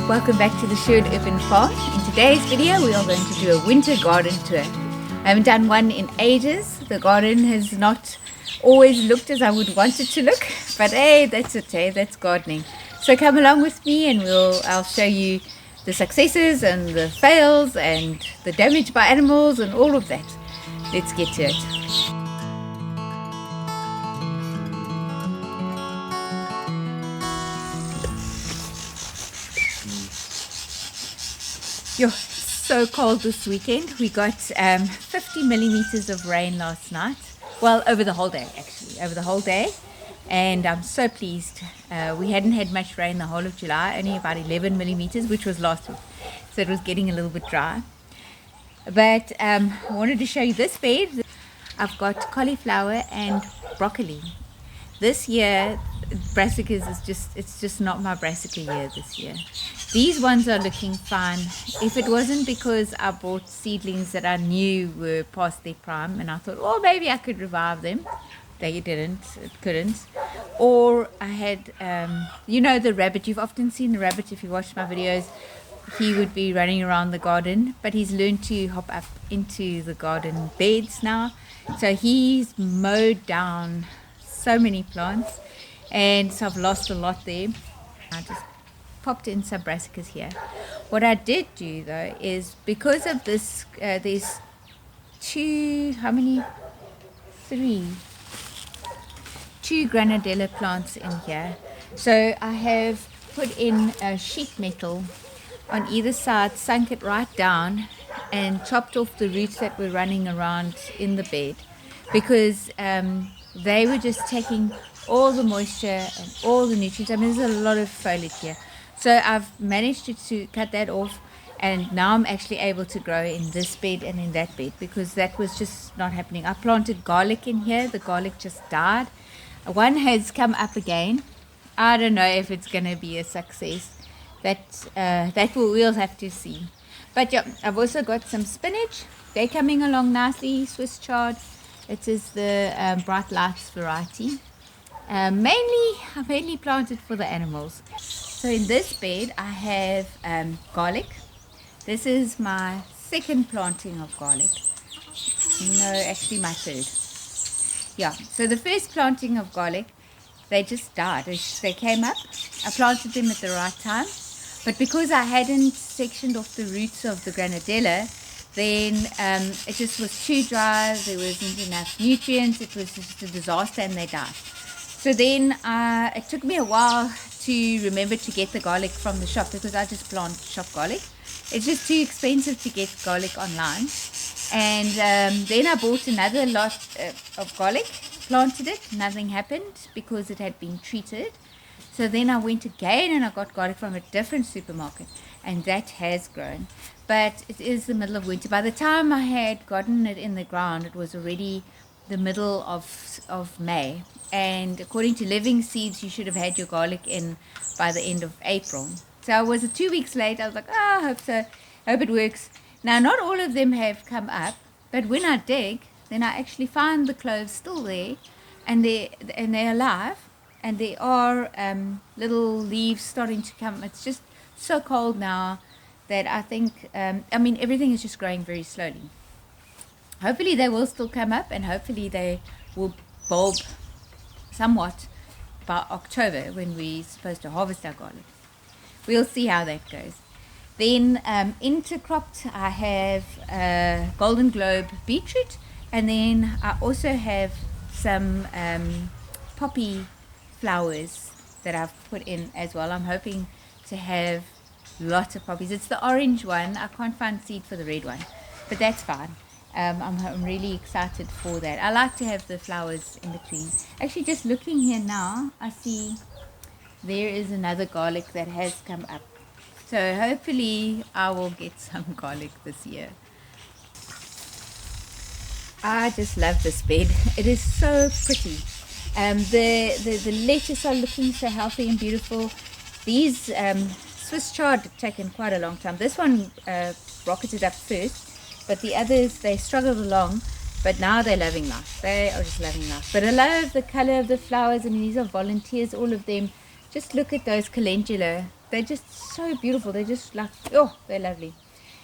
Welcome back to the Sherwood Urban Farm. In today's video we are going to do a winter garden tour. I haven't done one in ages. The garden has not always looked as I would want it to look, but hey, that's it, hey, that's gardening. So come along with me and I'll show you the successes and the fails and the damage by animals and all of that. Let's get to it. Yo, so cold this weekend. We got 50 millimeters of rain last night. Well, over the whole day, actually, over the whole day. And I'm so pleased. We hadn't had much rain the whole of July, only about 11 millimeters, which was last week. So it was getting a little bit dry. But I wanted to show you this bed. I've got cauliflower and broccoli. This year, Brassicas it's just not my Brassica year this year. These ones are looking fine. If it wasn't because I bought seedlings that I knew were past their prime and I thought, oh, maybe I could revive them. They couldn't. Or I had, you know, the rabbit. You've often seen the rabbit if you watch my videos. He would be running around the garden, but he's learned to hop up into the garden beds now. So he's mowed down so many plants, and so I've lost a lot there. I just popped in some brassicas here. What I did do though is, because of this, there's two granadilla plants in here. So I have put in a sheet metal on either side, sunk it right down and chopped off the roots that were running around in the bed, because they were just taking all the moisture and all the nutrients. I mean, there's a lot of foliage here. So I've managed to cut that off, and now I'm actually able to grow in this bed and in that bed, because that was just not happening. I planted garlic in here. The garlic just died. One has come up again. I don't know if it's going to be a success. We'll have to see. But yeah, I've also got some spinach. They're coming along nicely. Swiss chard. It is the bright lights variety. I mainly planted for the animals. So in this bed I have garlic. This is my second planting of garlic. No, actually my third. Yeah, so the first planting of garlic, they just died. They came up. I planted them at the right time. But because I hadn't sectioned off the roots of the granadilla, then it just was too dry. There wasn't enough nutrients. It was just a disaster, and they died. So then it took me a while to remember to get the garlic from the shop, because I just plant shop garlic. It's just too expensive to get garlic online. And then I bought another lot of garlic, planted it. Nothing happened because it had been treated. So then I went again and I got garlic from a different supermarket, and that has grown. But it is the middle of winter. By the time I had gotten it in the ground, it was already the middle of May. And according to Living Seeds, you should have had your garlic in by the end of April. So I was 2 weeks late. I was like, I hope so. Hope it works. Now, not all of them have come up, but when I dig, then I actually find the cloves still there, and they're alive. And there are little leaves starting to come. It's just so cold now that I think, everything is just growing very slowly. Hopefully they will still come up, and hopefully they will bulb somewhat by October, when we're supposed to harvest our garlic. We'll see how that goes. Then intercropped, I have golden globe beetroot, and then I also have some poppy flowers that I've put in as well. I'm hoping to have lots of poppies. It's the orange one. I can't find seed for the red one, but that's fine. I'm really excited for that. I like to have the flowers in between. Actually, just looking here now, I see there is another garlic that has come up. So hopefully I will get some garlic this year. I just love this bed. It is so pretty. The lettuce are looking so healthy and beautiful. These Swiss chard have taken quite a long time. This one rocketed up first, but the others, they struggled along, but now they're loving life. They are just loving life. But I love the color of the flowers. I mean, these are volunteers, all of them. Just look at those calendula they're just so beautiful. They're just like, oh, they're lovely.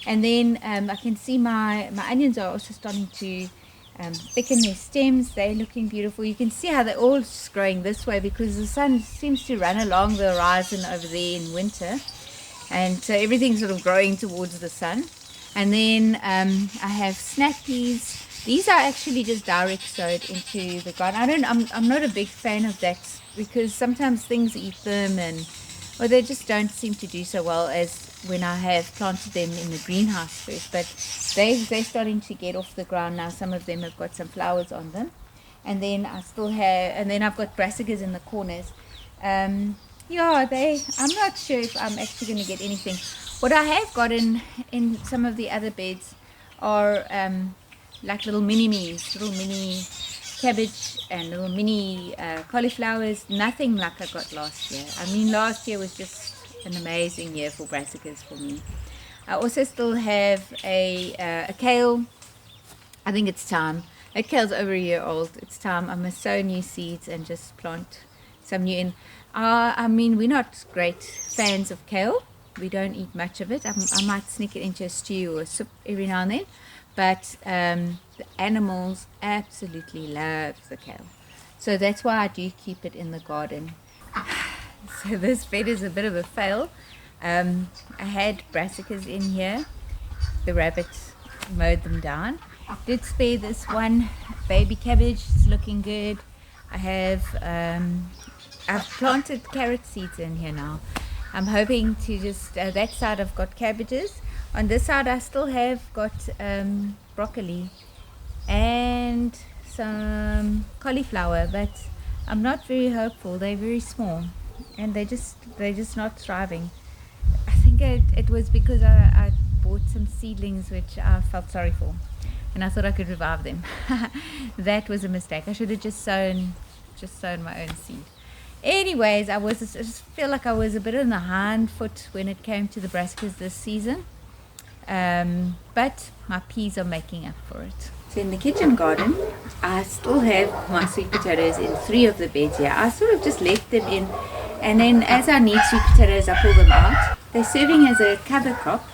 And then I can see my onions are also starting to thicken their stems. They're looking beautiful. You can see how they're all just growing this way because the sun seems to run along the horizon over there in winter. And so everything's sort of growing towards the sun. And then I have snap peas. These are actually just direct sowed into the garden. I'm not a big fan of that because sometimes things eat them or they just don't seem to do so well as when I have planted them in the greenhouse first. But they're starting to get off the ground now. Some of them have got some flowers on them. And then I've got brassicas in the corners. I'm not sure if I'm actually going to get anything. What I have got in some of the other beds are like little mini cabbage and little mini cauliflowers. Nothing like I got last year. I mean, last year was just an amazing year for brassicas for me. I also still have a kale. I think it's time. That kale's over a year old. It's time. I must sow new seeds and just plant some new in. I mean, we're not great fans of kale. We don't eat much of it. I might sneak it into a stew or a soup every now and then. But the animals absolutely love the kale. So that's why I do keep it in the garden. So this bed is a bit of a fail. I had brassicas in here. The rabbits mowed them down. I did spare this one baby cabbage. It's looking good. I've planted carrot seeds in here now. I'm hoping to just, that side I've got cabbages. On this side I still have got broccoli and some cauliflower, but I'm not very hopeful. They're very small and they're just not thriving. I think it was because I bought some seedlings which I felt sorry for and I thought I could revive them. That was a mistake. I should have just sown my own seed. Anyways, I just feel like I was a bit on the hind foot when it came to the brassicas this season. But my peas are making up for it. So in the kitchen garden, I still have my sweet potatoes in 3 of the beds here. I sort of just left them in, and then as I need sweet potatoes, I pull them out. They're serving as a cover crop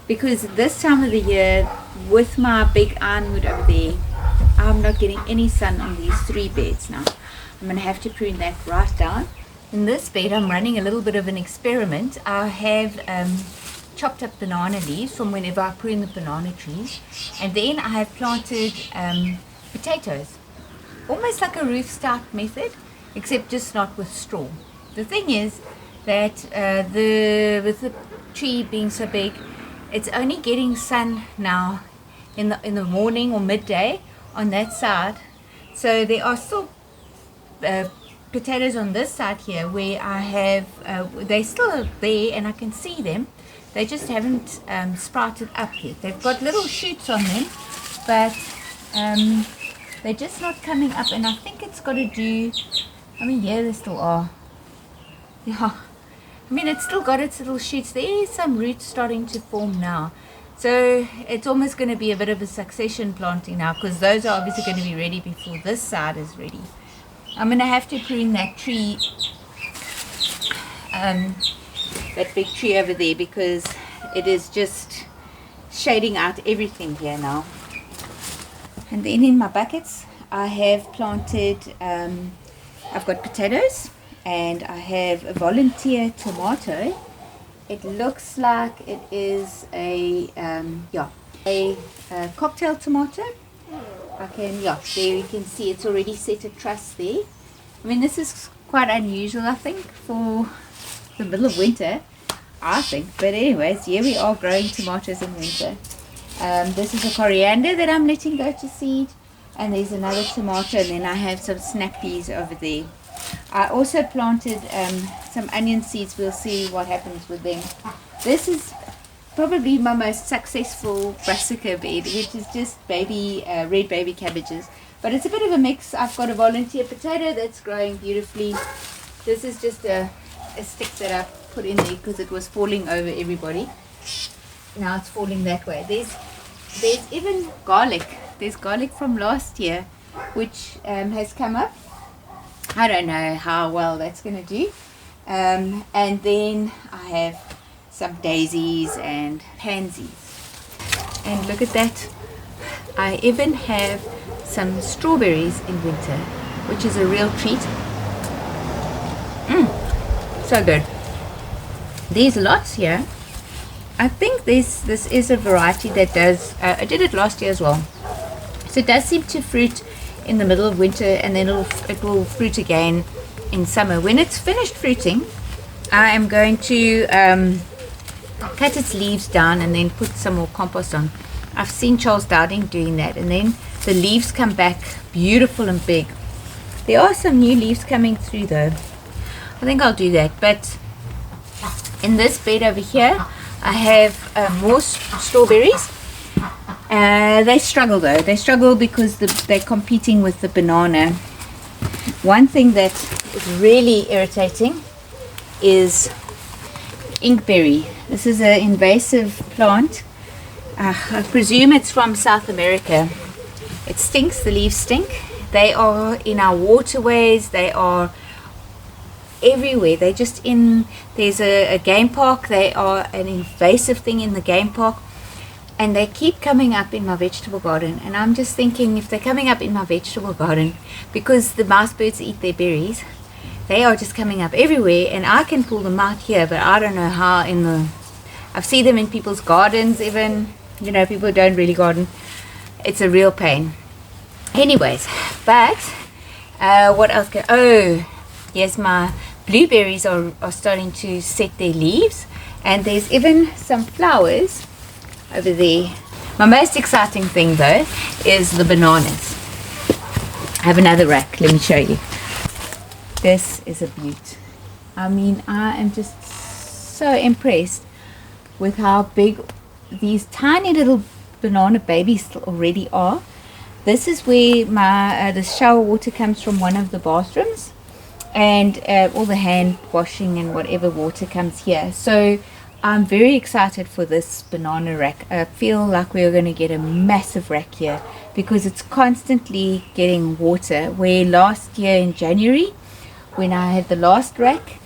because this time of the year, with my big ironwood over there, I'm not getting any sun on these 3 beds now. I'm going to have to prune that right down. In this bed, I'm running a little bit of an experiment. I have chopped up banana leaves from whenever I prune the banana trees, and then I have planted potatoes, almost like a roof stock method, except just not with straw. The thing is that with the tree being so big, it's only getting sun now in the morning or midday on that side, so there are still potatoes on this side here where I have they still are there and I can see them. They just haven't sprouted up yet. They've got little shoots on them, but they're just not coming up, and I think it's got to do, I mean, yeah, they still are. Yeah, I mean, it's still got its little shoots. There is some roots starting to form now. So it's almost going to be a bit of a succession planting now, because those are obviously going to be ready before this side is ready. I'm going to have to prune that tree, that big tree over there, because it is just shading out everything here now. And then in my buckets I have planted, I've got potatoes and I have a volunteer tomato. It looks like it is a cocktail tomato. There you can see it's already set a truss there. I mean, this is quite unusual, I think, for the middle of winter, I think. But anyways, here we are growing tomatoes in winter. This is a coriander that I'm letting go to seed, and there's another tomato, and then I have some snap peas over there. I also planted some onion seeds. We'll see what happens with them. This is probably my most successful brassica bed, which is just red baby cabbages, but it's a bit of a mix. I've got a volunteer potato that's growing beautifully. This is just a stick that I put in there because it was falling over everybody. Now it's falling that way. There's even garlic. There's garlic from last year which has come up. I don't know how well that's going to do, And then I have some daisies and pansies. And look at that. I even have some strawberries in winter, which is a real treat. So good. There's lots here. I think this is a variety that does, I did it last year as well. So it does seem to fruit in the middle of winter, and then it will fruit again in summer. When it's finished fruiting, I am going to cut its leaves down and then put some more compost on. I've seen Charles Dowding doing that, and then the leaves come back beautiful and big. There are some new leaves coming through though. I think I'll do that. But in this bed over here, I have more strawberries. They struggle though. They struggle because they're competing with the banana. One thing that is really irritating is inkberry. This is an invasive plant. I presume it's from South America. It stinks. The leaves stink. They are in our waterways. They are everywhere. They're just in, there's a game park. They are an invasive thing in the game park, and they keep coming up in my vegetable garden. And I'm just thinking, if they're coming up in my vegetable garden because the mouse birds eat their berries, they are just coming up everywhere, and I can pull them out here, but I don't know how. I've seen them in people's gardens, even, you know, people who don't really garden. It's a real pain. Anyways, but what else yes, my blueberries are starting to set their leaves, and there's even some flowers over there. My most exciting thing though is the bananas. I have another rack, let me show you. This is a beaut. I mean, I am just so impressed with how big these tiny little banana babies already are. This is where my the shower water comes from, one of the bathrooms, and all the hand washing and whatever water comes here. So I'm very excited for this banana rack. I feel like we're going to get a massive rack here because it's constantly getting water. Where last year in January, when I had the last rack,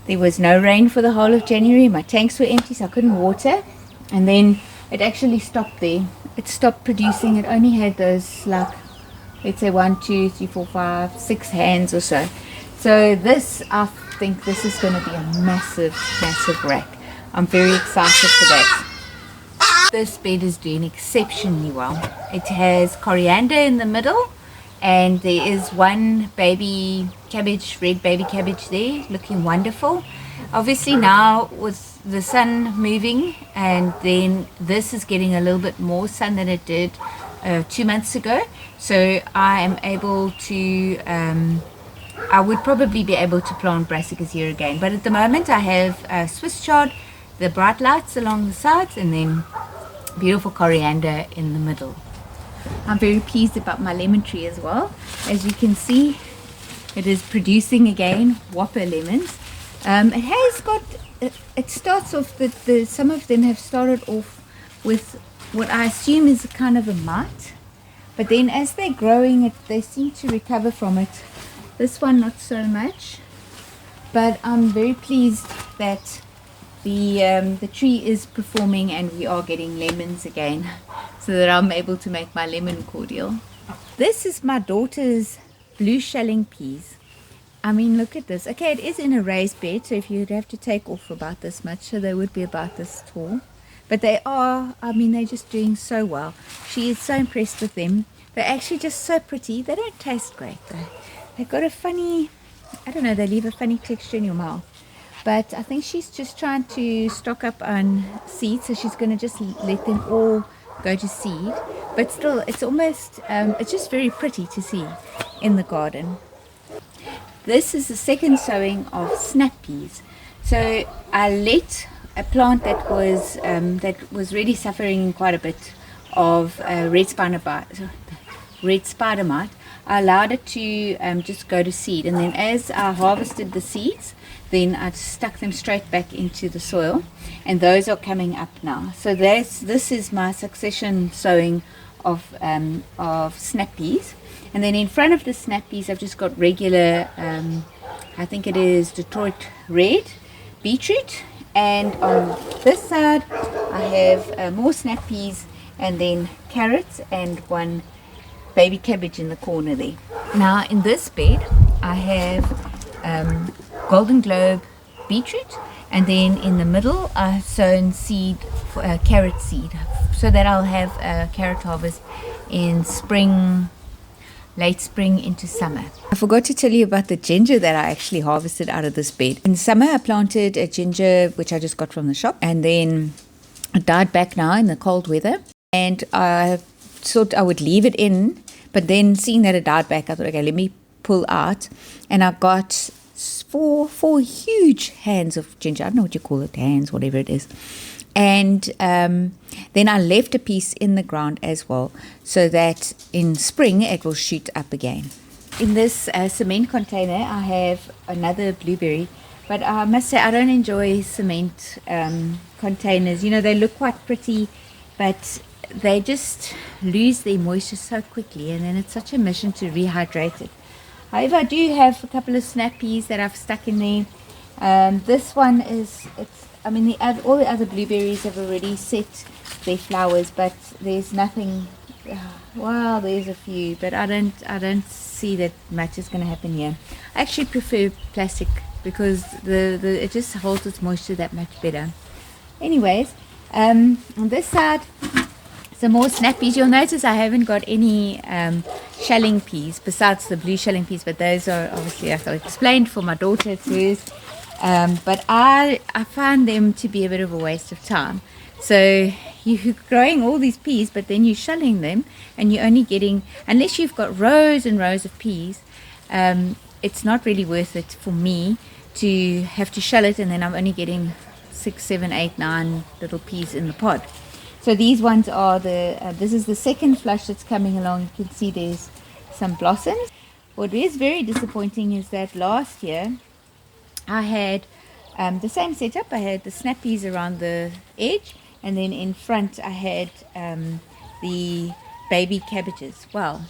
there was no rain for the whole of January. My tanks were empty, so I couldn't water, and then it actually stopped there. It stopped producing. It only had those, like, let's say 1, 2, 3, 4, 5, 6 hands or so. So this, I think this is going to be a massive rack. I'm very excited for that. This bed is doing exceptionally well. It has coriander in the middle, and there is one baby cabbage, red baby cabbage there, looking wonderful. Obviously now with the sun moving, and then this is getting a little bit more sun than it did 2 months ago, so I am able to I would probably be able to plant brassicas here again. But at the moment I have Swiss chard, the bright lights along the sides, and then beautiful coriander in the middle. I'm very pleased about my lemon tree as well. As you can see, it is producing again whopper lemons. It has got, it starts off, some of them have started off with what I assume is a kind of a mite, but then as they're growing, they seem to recover from it. This one not so much, but I'm very pleased that the tree is performing and we are getting lemons again, so that I'm able to make my lemon cordial. This is my daughter's blue shelling peas. I mean, look at this. Okay, it is in a raised bed, so if you'd have to take off about this much, so they would be about this tall. But they are, I mean, they're just doing so well. She is so impressed with them. They're actually just so pretty. They don't taste great though. They've got a funny, I don't know, they leave a funny texture in your mouth. But I think she's just trying to stock up on seeds, so she's going to just let them all go to seed. But still, it's almost, it's just very pretty to see in the garden. This is the second sowing of snap peas. So I let a plant that was really suffering quite a bit of red spider mite. I allowed it to just go to seed, and then as I harvested the seeds, then I stuck them straight back into the soil, and those are coming up now. So this is my succession sowing of snap peas. And then in front of the snap peas, I've just got regular I think it is Detroit red beetroot, and on this side I have more snap peas, and then carrots and one baby cabbage in the corner there. Now in this bed I have golden globe beetroot, and then in the middle I've sown seed for carrot seed, so that I'll have a carrot harvest in spring, late spring into summer. I forgot to tell you about the ginger that I actually harvested out of this bed. In summer I planted a ginger which I just got from the shop, and then it died back now in the cold weather, and I thought I would leave it in, but then seeing that it died back, I thought, okay, let me pull out, and I got four huge hands of ginger. I don't know what you call it, hands, whatever it is. And then I left a piece in the ground as well, so that in spring it will shoot up again. In this cement container I have another blueberry, but I must say I don't enjoy cement containers. You know, they look quite pretty, but they just lose their moisture so quickly, and then it's such a mission to rehydrate it. However, I do have a couple of snap peas that I've stuck in there. This one is, all the other blueberries have already set their flowers, but there's nothing. Well, there's a few, but I don't see that much is going to happen here. I actually prefer plastic because it just holds its moisture that much better. Anyways, on this side, some more snap peas. You'll notice I haven't got any shelling peas besides the blue shelling peas, but those are obviously, as I explained, for my daughter. It's hers. But I find them to be a bit of a waste of time. So you're growing all these peas, but then you're shelling them, and you're only getting, unless you've got rows and rows of peas, it's not really worth it for me to have to shell it, and then I'm only getting 6, 7, 8, 9 little peas in the pod. So these ones are this is the second flush that's coming along. You can see there's some blossoms. What is very disappointing is that last year I had the same setup. I had the snap peas around the edge, and then in front I had the baby cabbages. Well,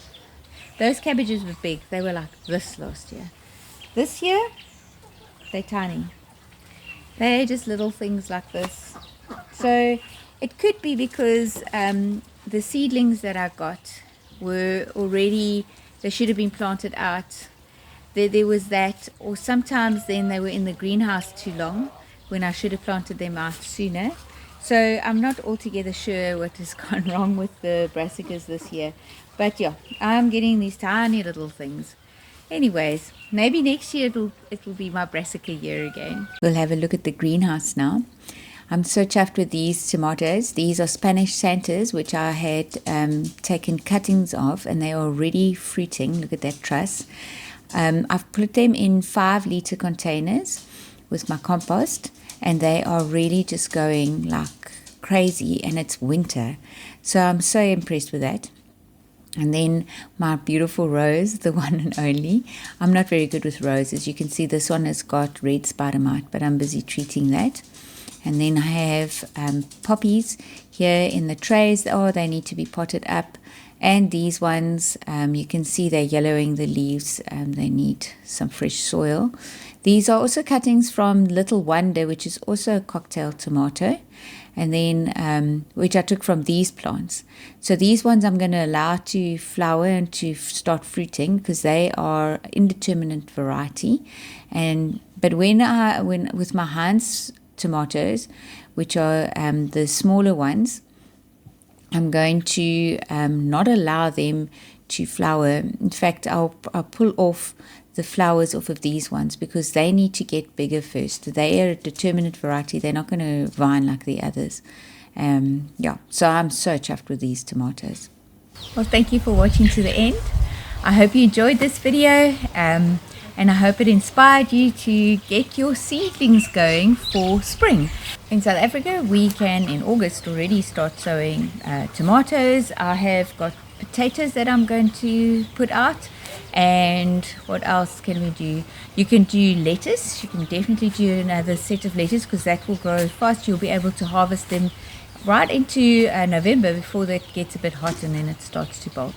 those cabbages were big. They were like this last year. This year, they're tiny. They're just little things like this. So it could be because the seedlings that I got were already, they should have been planted out. There was that, or sometimes then they were in the greenhouse too long when I should have planted them out sooner. So I'm not altogether sure what has gone wrong with the brassicas this year. But yeah, I'm getting these tiny little things. Anyways, maybe next year it will be my brassica year again. We'll have a look at the greenhouse now. I'm so chuffed with these tomatoes. These are Spanish Santas, which I had taken cuttings of, and they are already fruiting. Look at that truss. I've put them in 5-liter containers with my compost, and they are really just going like crazy, and it's winter. So I'm so impressed with that. And then my beautiful rose, the one and only. I'm not very good with roses. You can see this one has got red spider mite, but I'm busy treating that. And then I have poppies here in the trays. Oh, they need to be potted up. And these ones, you can see they're yellowing the leaves. They need some fresh soil. These are also cuttings from Little Wonder, which is also a cocktail tomato. And then, which I took from these plants. So these ones I'm going to allow to flower and to start fruiting, because they are indeterminate variety. But when with my Heinz tomatoes, which are the smaller ones, I'm going to not allow them to flower. In fact, I'll pull off the flowers off of these ones, because they need to get bigger first. They are a determinate variety. They're not going to vine like the others. So I'm so chuffed with these tomatoes. Well, thank you for watching to the end. I hope you enjoyed this video, and I hope it inspired you to get your seedlings going for spring. In South Africa, we can in August already start sowing tomatoes. I have got potatoes that I'm going to put out. And what else can we do? You can do lettuce. You can definitely do another set of lettuce, because that will grow fast. You'll be able to harvest them right into November, before that gets a bit hot and then it starts to bolt.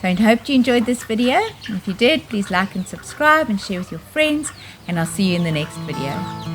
So I hope you enjoyed this video. If you did, please like and subscribe and share with your friends, and I'll see you in the next video.